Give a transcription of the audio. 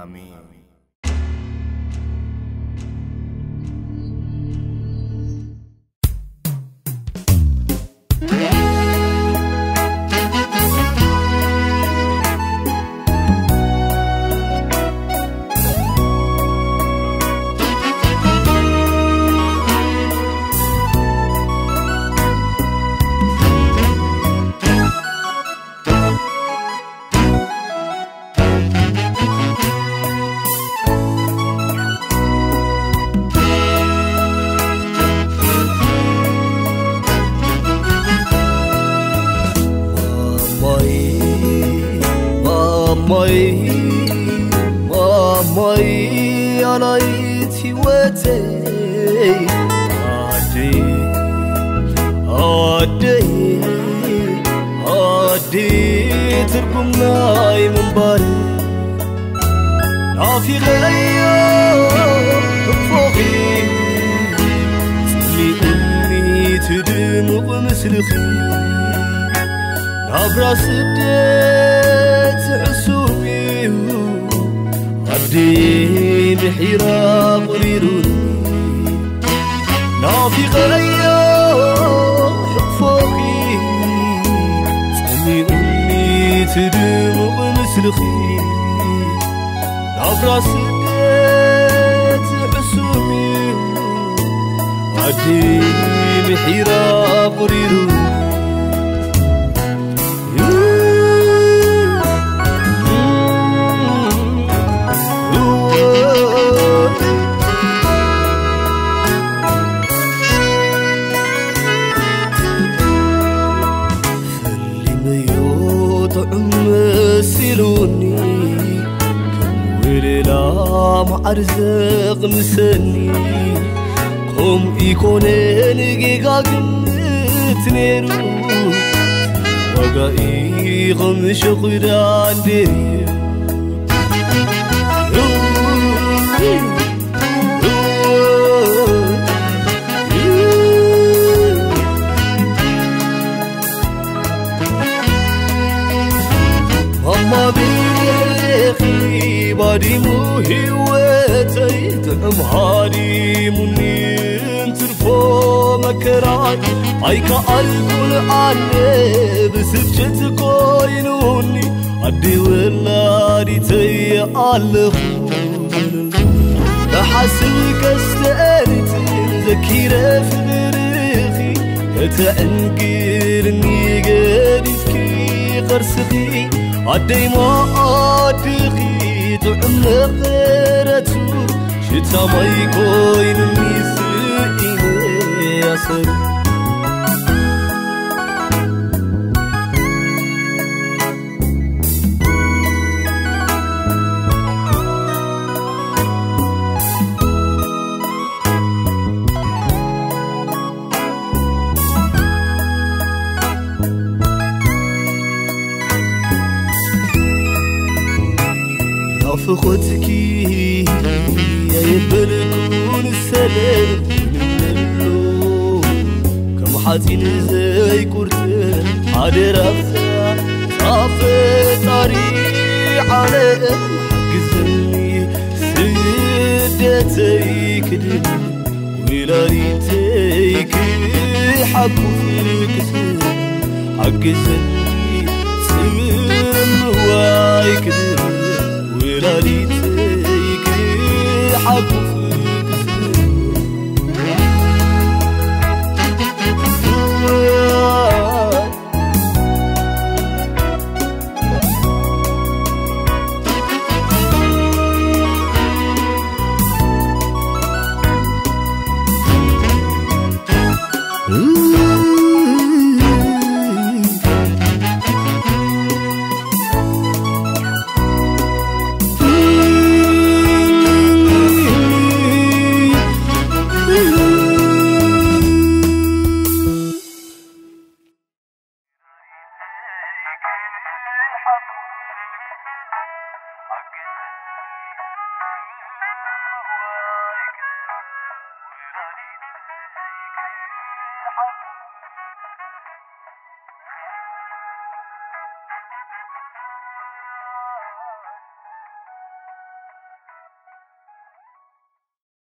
مامي أنا يتوتي عدي تركم ناي من بالي نافي غير فوقي تلي أمي تدمق مسلخي نابرا سدت حسوبي عدي بحيرة قريروني نافي غير فوقي تلي أمي تدمق مسلخي نابرا سدت حسوبي عدي بحيرة قريروني مسلوني كم وليلة معرزق مسني قوم يكونن جيجا قمت نيرو وقاي غمش قدان ديريو ما بيخي بادي مو هوتي تعم هادي منين ترفو مكرات عيكا الكل عني بسجت كوينوني عدي ولادي تي الخون بحسبك استقلت ذكيرة في بريخي تعنقرني قريتكي قرصخي عدي ما أدخي تعمق غيرتو شتا ما يكوين ميسئيني يا سر فخوتكي يا يبلكون السلام منلو كم حزين زي كورتين حاضر أفزع صافي طريق على حقزني سدتي كدن ولاريتي كي حقو فيك حقزني سرم هواي كدن ولاريتي